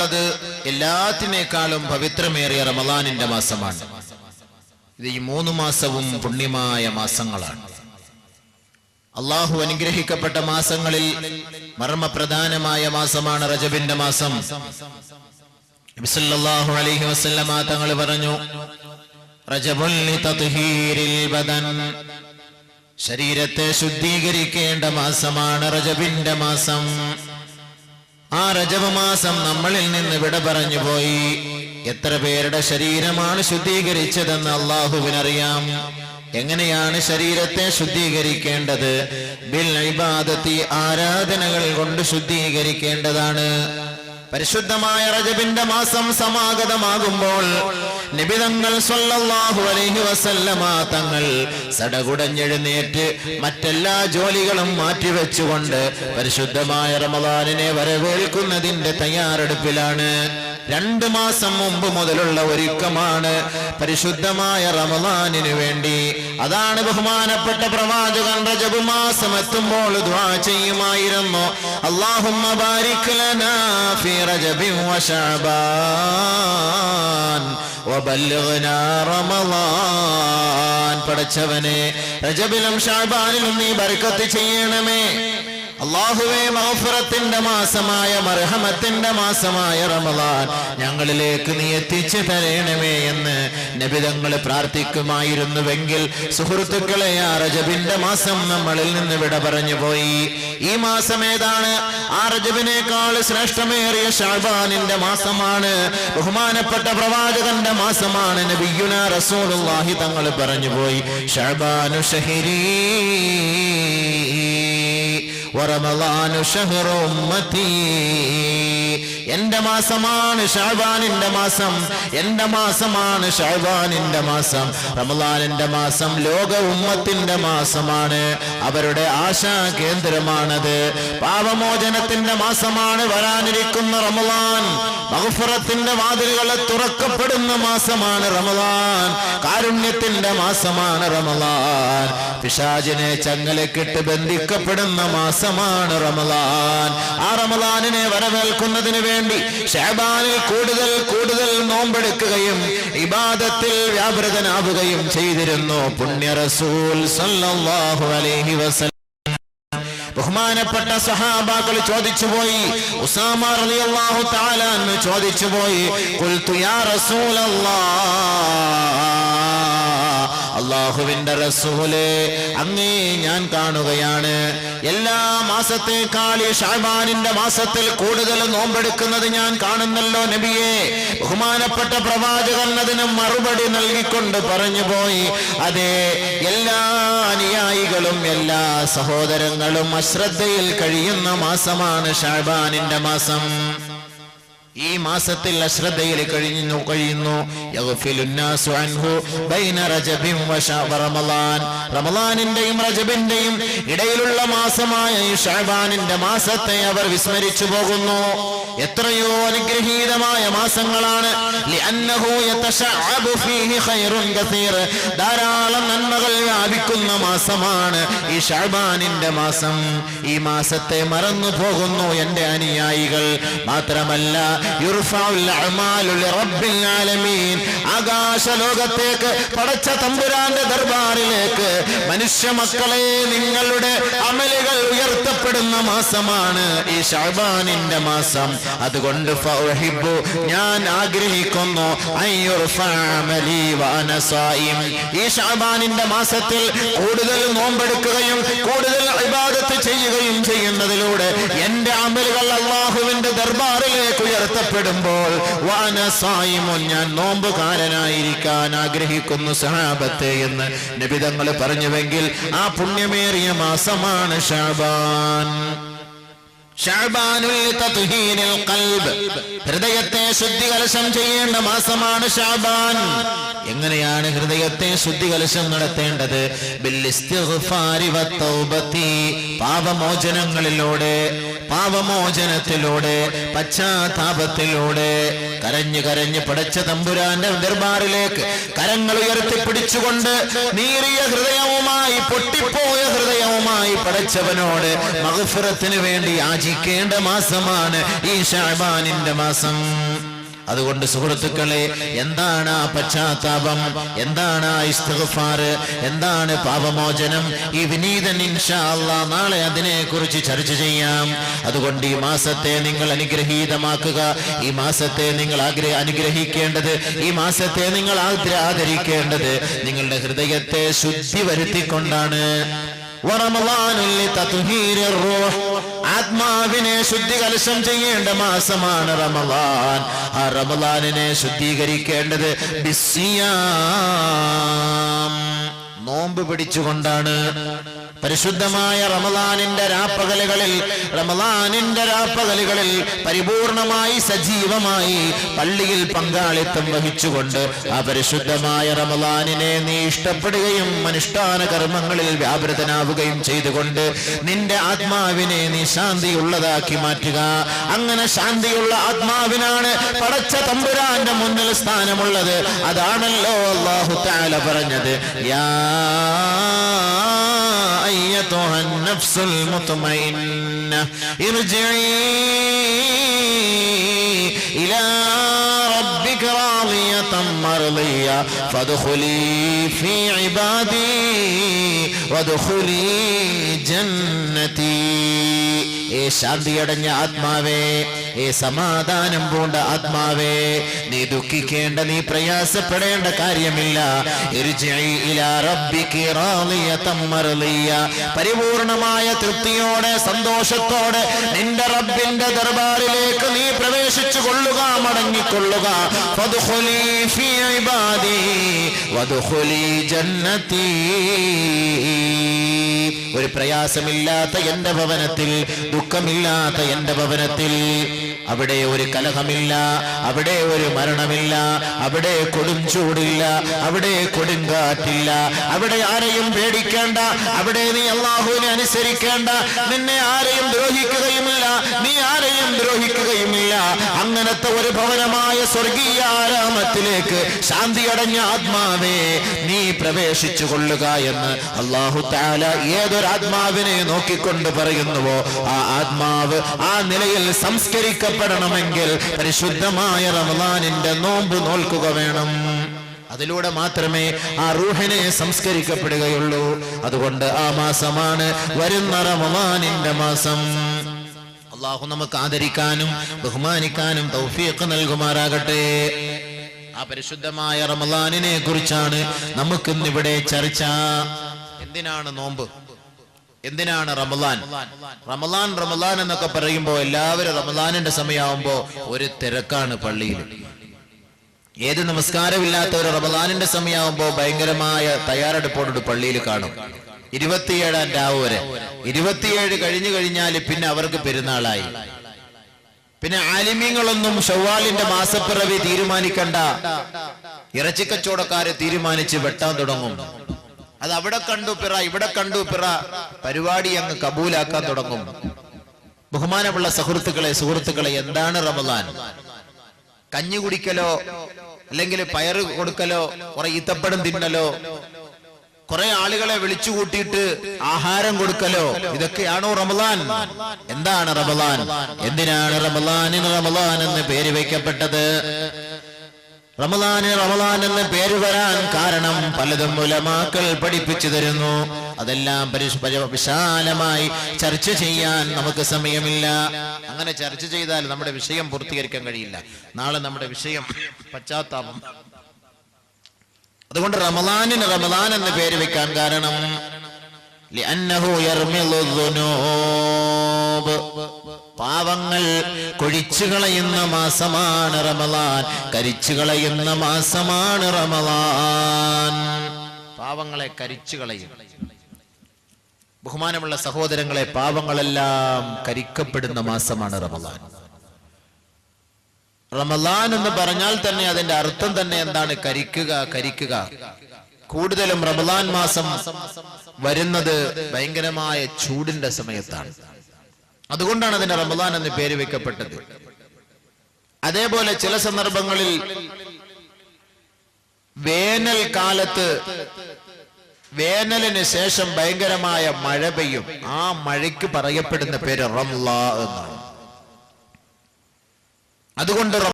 മാസമാണുള്ളത്, എല്ലാത്തിനേക്കാളും പവിത്രമേറിയ റമളാനിന്റെ മാസമാണ്. ഇത് ഈ 3 മാസവും പുണ്യമായ മാസങ്ങളാണ്. അള്ളാഹു അനുഗ്രഹിക്കപ്പെട്ട മാസങ്ങളിൽ മർമ്മപ്രധാനമായ മാസമാണ് റജബിന്റെ മാസം. നബി സല്ലല്ലാഹു അലൈഹി വസല്ലമ തങ്ങൾ പറഞ്ഞു, റജബുൽ ലിതത്ഹീരിൽ ബദൻ, ശരീരത്തെ ശുദ്ധീകരിക്കേണ്ട മാസമാണ് റജബിന്റെ മാസം. ആ റജബ് മാസം നമ്മളിൽ നിന്ന് വിട പറഞ്ഞു പോയി. എത്ര പേരുടെ ശരീരമാണ് ശുദ്ധീകരിച്ചതെന്ന് അള്ളാഹുവിനറിയാം. എങ്ങനെയാണ് ശരീരത്തെ ശുദ്ധീകരിക്കേണ്ടത്? ബിൽ ഇബാദത്തി, ആരാധനകൾ കൊണ്ട് ശുദ്ധീകരിക്കേണ്ടതാണ്. പരിശുദ്ധമായ റജബിന്റെ മാസം സമാഗതമാകുമ്പോൾ നബി തങ്ങൾ സ്വല്ലല്ലാഹു അലൈഹി വസല്ലമ തങ്ങൾ സടകുടഞ്ഞെഴുന്നേറ്റ് മറ്റെല്ലാ ജോലികളും മാറ്റിവെച്ചുകൊണ്ട് പരിശുദ്ധമായ റമളാനിനെ വരവേൽക്കുന്നതിന്റെ തയ്യാറെടുപ്പിലാണ്. 2 മാസം മുമ്പ് മുതലുള്ള ഒരുക്കമാണ് പരിശുദ്ധമായ റമളാനിനു വേണ്ടി. അതാണ് ബഹുമാനപ്പെട്ട പ്രവാചകൻ റജബ് മാസം എത്തുമ്പോൾ ദുആ ചെയ്യുമായിരുന്നു, അല്ലാഹുമ്മ ബാരിക് ലനാ ഫീ റജബിൻ വ ശഅബാൻ വബല്ലിഗ്നാ റമളാൻ. പടച്ചവനെ, റജബിലും ശഅബാനിലും നീ ബർക്കത്ത് ചെയ്യണമേ. അല്ലാഹുവേ, മഗ്ഫിറത്തിന്റെ മാസമായ മർഹമത്തിന്റെ മാസമായ റമളാൻ ഞങ്ങളിലേക്ക് നീ എത്തിച്ചു തരണമേ എന്ന് നബി തങ്ങൾ പ്രാർത്ഥിക്കുമായിരുന്നുവെങ്കിൽ സുഹൃത്തുക്കളെ, ആ റജബിന്റെ മാസം നമ്മളിൽ നിന്ന് വിട പറഞ്ഞു പോയി. ഈ മാസം ഏതാണ്? ആ റജബിനേക്കാൾ ശ്രേഷ്ഠമേറിയ ശഅബാനിന്റെ മാസമാണ്. ബഹുമാനപ്പെട്ട പ്രവാചകന്റെ മാസമാണ്. നബിയുനാ റസൂലുള്ളാഹി തങ്ങൾ പറഞ്ഞു പോയി, ശഅബാനു ശഹരി വറമളാനു ശഹ്റു ഉമ്മത്തി. എന്റെ മാസമാണ് ശഅബാനിന്റെ മാസം, എന്റെ മാസമാണ് ശഅബാനിന്റെ മാസം. റമളാനിന്റെ മാസം ലോക ഉമ്മത്തിന്റെ മാസമാണ്. അവരുടെ ആശാ കേന്ദ്രമാണത്. പാപമോചനത്തിന്റെ മാസമാണ് വരാനിരിക്കുന്ന റമളാൻ. മഗ്ഫിറത്തിന്റെ വാതിലുകളെ തുറക്കപ്പെടുന്ന മാസമാണ് റമളാൻ. കാരുണ്യത്തിന്റെ മാസമാണ് റമളാൻ. പിശാചിനെ ചങ്ങലക്കിട്ട് ബന്ധിക്കപ്പെടുന്ന മാസമാണ് റമളാൻ. ആ റമളാനിനെ വരവേൽക്കുന്നതിന് വേണ്ടി ശഅബാനിൽ കൂടുതൽ നോമ്പെടുക്കുകയും ഇബാദത്തിൽ വ്യാപൃതനാവുകയും ചെയ്തിരുന്നു പുണ്യ റസൂൽ സല്ലല്ലാഹു അലൈഹി വസല്ലം. ബഹുമാനപ്പെട്ട സഹാബാക്കൾ ചോദിച്ചുപോയി. ഉസാമ റളിയല്ലാഹു തആല അൻഹു ചോദിച്ചുപോയി, ഖുൽതു യാ റസൂലല്ലാഹ്, അല്ലാഹുവിന്റെ റസൂലേ, അങ്ങേ ഞാൻ കാണുകയാണ് എല്ലാ മാസത്തേക്കാൾ ഈ ശഅബാനിന്റെ മാസത്തിൽ കൂടുതൽ നോമ്പെടുക്കുന്നത് ഞാൻ കാണുന്നല്ലോ നബിയെ. ബഹുമാനപ്പെട്ട പ്രവാചകൻ അതിന് മറുപടി നൽകിക്കൊണ്ട് പറഞ്ഞു പോയി, അതെ, എല്ലാ അനുയായികളും എല്ലാ സഹോദരങ്ങളും അശ്രദ്ധയിൽ കഴിയുന്ന മാസമാണ് ശഅബാനിന്റെ മാസം. ഈ മാസത്തിൽ അശ്രദ്ധയിൽ കഴിയുന്നു. യഗ്ഫിലുന്നാസു അൻഹു ബൈന റജബിൻ വ റമളാൻ. റമളാനിന്റെയും റജബിന്റെയും ഇടയിലുള്ള മാസമായ ഈ ശഅബാനിന്റെ മാസത്തെ അവർ വിസ്മരിച്ചു പോകുന്നു. എത്രയോ അനുഗ്രഹീതമായ മാസങ്ങളാണ്. ലിഅന്നഹു യതശഅബു ഫീഹി ഖൈറുൻ കസീർ. ധാരാളം നന്മകൾ വ്യാപിക്കുന്ന മാസമാണ് ഈ ശഅബാനിന്റെ മാസം. ഈ മാസത്തെ മറന്നു പോകുന്നു എന്റെ അനുയായികൾ. മാത്രമല്ല, യുർഫഉൽ അഅമാലു ലിറബ്ബിൽ ആലമീൻ. ആകാശ ലോകത്തേക്ക് പടച്ച തമ്പുരാന്റെ ദർബാറിലേക്ക് മനുഷ്യ മക്കളെ, നിങ്ങളുടെ അമലുകൾ ഉയർത്തപ്പെടുന്ന മാസമാണ് ഈ ശഅബാനിന്റെ മാസം. അതുകൊണ്ട് ഫഉഹിബ്ബു, ഞാൻ ആഗ്രഹിക്കുന്നു, അയ്യുർഫഅ അമലി വഅന സായിം. ഈ ശഅബാനിന്റെ മാസത്തിൽ കൂടുതൽ നോമ്പെടുക്കുകയും കൂടുതൽ ഇബാദത്ത് ചെയ്യുകയും ചെയ്യുന്നതിലൂടെ എന്റെ അമലുകൾ അല്ലാഹുവിന്റെ ദർബാറിലേക്ക് ഉയർത്തപ്പെടുമ്പോൾ വഅന സായിമുൻ, ഞാൻ നോമ്പുകാരനായിരിക്കാൻ ആഗ്രഹിക്കുന്നു സഹാബത്തെ എന്ന് നബി തങ്ങൾ പറഞ്ഞുവെങ്കിൽ ആ പുണ്യമേറിയ മാസമാണ് ശഅബാൻ. ശഅബാനുൽ തത്ഹീനിൽ ഖൽബ്, ഹൃദയത്തെ ശുദ്ധികലശം ചെയ്യേണ്ട മാസമാണ് ശഅബാൻ. എങ്ങനെയാണ് ഹൃദയത്തെ ശുദ്ധികലശം നടത്തേണ്ടത്? ബിൽ ഇസ്തിഗ്ഫാരി വത്തൗബത്തി, പാപമോചനത്തിലൂടെ പശ്ചാത്താപത്തിലൂടെ കരഞ്ഞ് പടച്ച തമ്പുരാന്റെ ദർബാറിലേക്ക് കരങ്ങൾ ഉയർത്തിപ്പിടിച്ചുകൊണ്ട് നീറിയ ഹൃദയവുമായി, പൊട്ടിപ്പോയ ഹൃദയവുമായി പടച്ചവനോട് മഗ്ഫിറത്തിന് വേണ്ടി യാചിക്കേണ്ട മാസമാണ് ഈ ശഅബാനിന്റെ മാസം. അതുകൊണ്ട് സുഹൃത്തുക്കളെ, എന്താണ് ആ പശ്ചാത്താപം, എന്താണ് ആ ഇസ്തിഗ്ഫാർ, എന്താണ് പാപമോചനം, ഈ വിനീതൻ ഇൻഷാ അല്ലാഹ് നാളെ അതിനെക്കുറിച്ച് ചർച്ച ചെയ്യാം. അതുകൊണ്ട് ഈ മാസത്തെ നിങ്ങൾ അനുഗ്രഹീതമാക്കുക. ഈ മാസത്തെ നിങ്ങൾ അനുഗ്രഹിക്കേണ്ടത്, ഈ മാസത്തെ നിങ്ങൾ ആദരിക്കേണ്ടത് നിങ്ങളുടെ ഹൃദയത്തെ ശുദ്ധി വരുത്തിക്കൊണ്ടാണ്. ആത്മാവിനെ ശുദ്ധി കലശം ചെയ്യേണ്ട മാസമാണ് റമളാൻ. ആ റമളാനിനെ ശുദ്ധീകരിക്കേണ്ടത് ബിസ്സിയാം, നോമ്പ് പിടിച്ചുകൊണ്ടാണ്. പരിശുദ്ധമായ റമളാനിന്റെ രാപ്പകലുകളിൽ പരിപൂർണമായി സജീവമായി പള്ളിയിൽ പങ്കാളിത്തം വഹിച്ചുകൊണ്ട് ആ പരിശുദ്ധമായ റമളാനിനെ നീ ഇഷ്ടപ്പെടുകയും അനുഷ്ഠാന കർമ്മങ്ങളിൽ വ്യാപൃതനാവുകയും ചെയ്തുകൊണ്ട് നിന്റെ ആത്മാവിനെ നീ ശാന്തിയുള്ളതാക്കി മാറ്റുക. അങ്ങനെ ശാന്തിയുള്ള ആത്മാവിനാണ് പടച്ച തമ്പുരാന്റെ മുന്നിൽ സ്ഥാനമുള്ളത്. അതാണല്ലോ അല്ലാഹു തആല പറഞ്ഞത്, യാ أيتها النفس المطمئنة ارجعي إلى ربك راضية مرضية فادخلي في عبادي وادخلي جنتي. ശാന്തിയടഞ്ഞ ആത്മാവേ, സമാധാനം പൂണ്ട ആത്മാവേ, നീ ദുഃഖിക്കേണ്ട, നീ പ്രയാസപ്പെടേണ്ട കാര്യമില്ല. പരിപൂർണമായ തൃപ്തിയോടെ സന്തോഷത്തോടെ നിന്റെ റബ്ബിന്റെ ദർബാറിലേക്ക് നീ പ്രവേശിച്ചു കൊള്ളുക, മടങ്ങിക്കൊള്ളുക. ഫദ്ഖുലി ഫീ ഇബാദി വദ്ഖുലി ജന്നതി. ഒരു പ്രയാസമില്ലാത്ത എന്റെ ഭവനത്തിൽ, ദുഃഖമില്ലാത്ത എന്റെ ഭവനത്തിൽ, അവിടെ ഒരു കലഹമില്ല, അവിടെ ഒരു മരണമില്ല, അവിടെ കൊടും ചൂടില്ല, അവിടെ കൊടുങ്കാറ്റില്ല, അവിടെ ആരെയും പേടിക്കേണ്ട, അവിടെ നീ അല്ലാഹുവിനെ അനുസരിക്കേണ്ട, നിന്നെ ആരെയും ദ്രോഹിക്കുകയുമില്ല, നീ ആരെയും ദ്രോഹിക്കുകയുമില്ല. അങ്ങനത്തെ ഒരു ഭവനമായ സ്വർഗീയ ആരാമത്തിലേക്ക് ശാന്തിയടഞ്ഞ ആത്മാവേ നീ പ്രവേശിച്ചു കൊള്ളുക എന്ന് അല്ലാഹു തആല ഏതൊരാത്മാവിനെ നോക്കിക്കൊണ്ട് പറയുന്നുവോ ആ ആത്മാവ് ആ നിലയിൽ സംസ്കരിക്കപ്പെടണമെങ്കിൽ പരിശുദ്ധമായ റമളാനിന്റെ നോമ്പ് നോൽക്കുക വേണം. അതിലൂടെ മാത്രമേ ആ റൂഹിനെ സംസ്കരിക്കപ്പെടുകയുള്ളൂ. അതുകൊണ്ട് ആ മാസമാണ് വരുന്ന റമളാനിന്റെ മാസം. അല്ലാഹു നമുക്ക് ആദരിക്കാനും ബഹുമാനിക്കാനും തൗഫീഖ് നൽകുമാറാകട്ടെ. ആ പരിശുദ്ധമായ റമളാനിനെ കുറിച്ചാണ് നമുക്കിന്നിവിടെ ചർച്ച. എന്തിനാണ് നോമ്പ്, എന്തിനാണ് റമളാൻ? റമളാൻ എന്നൊക്കെ പറയുമ്പോ എല്ലാവരും റമളാനിന്റെ സമയമാകുമ്പോ ഒരു തിരക്കാണ് പള്ളിയിൽ. ഏത് നമസ്കാരമില്ലാത്ത ഒരു റമളാനിന്റെ സമയമാകുമ്പോ ഭയങ്കരമായ തയ്യാറെടുപ്പോട് പള്ളിയിൽ കാണും. 27-ാം രാവ് വരെ, 27 കഴിഞ്ഞു കഴിഞ്ഞാൽ പിന്നെ അവർക്ക് പെരുന്നാളായി. പിന്നെ ആലിമീങ്ങളൊന്നും ശവ്വാലിന്റെ മാസപ്പിറവി തീരുമാനിക്കണ്ട, ഇറച്ചിക്കച്ചവടക്കാരെ തീരുമാനിച്ച് വെട്ടാൻ തുടങ്ങും. അത് അവിടെ കണ്ടു പിറ, ഇവിടെ കണ്ടു പിറ, പരിപാടി അങ്ങ് കബൂലാക്കാൻ തുടങ്ങും. ബഹുമാനമുള്ള സുഹൃത്തുക്കളെ, എന്താണ് റമളാൻ? കഞ്ഞി കുടിക്കലോ, അല്ലെങ്കിൽ പയറ് കൊടുക്കലോ, കുറെ ഈത്തപ്പഴം തിന്നലോ, കുറെ ആളുകളെ വിളിച്ചു കൂട്ടിയിട്ട് ആഹാരം കൊടുക്കലോ, ഇതൊക്കെയാണോ റമളാൻ? എന്താണ് റമളാൻ? എന്തിനാണ് റമളാനിന് റമളാൻ എന്ന് പേര് വയ്ക്കപ്പെട്ടത്? റമളാൻ എന്ന് പേര് വരാൻ കാരണം പലതും ഉലമാക്കൾ പഠിപ്പിച്ചു തരുന്നു. അതെല്ലാം വിശാലമായി ചർച്ച ചെയ്യാൻ നമുക്ക് സമയമില്ല. അങ്ങനെ ചർച്ച ചെയ്താൽ നമ്മുടെ വിഷയം പൂർത്തീകരിക്കാൻ കഴിയില്ല. നാളെ നമ്മുടെ വിഷയം പശ്ചാത്താപം. അതുകൊണ്ട് റമളാനിന് റമളാൻ എന്ന് പേര് വെക്കാൻ കാരണം പാവങ്ങൾ കൊഴിച്ചു കളയുന്ന മാസമാണ് റമളാൻ, കരിച്ചു കളയുന്ന മാസമാണ് റമളാൻ. പാവങ്ങളെ കരിച്ചു കളയും. ബഹുമാനമുള്ള സഹോദരങ്ങളെ, പാവങ്ങളെല്ലാം കരിക്കപ്പെടുന്ന മാസമാണ് റമളാൻ. റമളാൻ എന്ന് പറഞ്ഞാൽ തന്നെ അതിന്റെ അർത്ഥം തന്നെ എന്താണ്? കരിക്കുക. കൂടുതലും റമളാൻ മാസം വരുന്നത് ഭയങ്കരമായ ചൂടിന്റെ സമയത്താണ്. അതുകൊണ്ടാണ് അതിന് റമളാൻ എന്ന് പേര് വെക്കപ്പെട്ടത്. അതേപോലെ ചില സന്ദർഭങ്ങളിൽ വേനൽ കാലത്ത് വേനലിന് ശേഷം ഭയങ്കരമായ മഴ പെയ്യും. ആ മഴയ്ക്ക് പറയപ്പെടുന്ന പേര് റംള എന്നാണ്. അതുകൊണ്ട്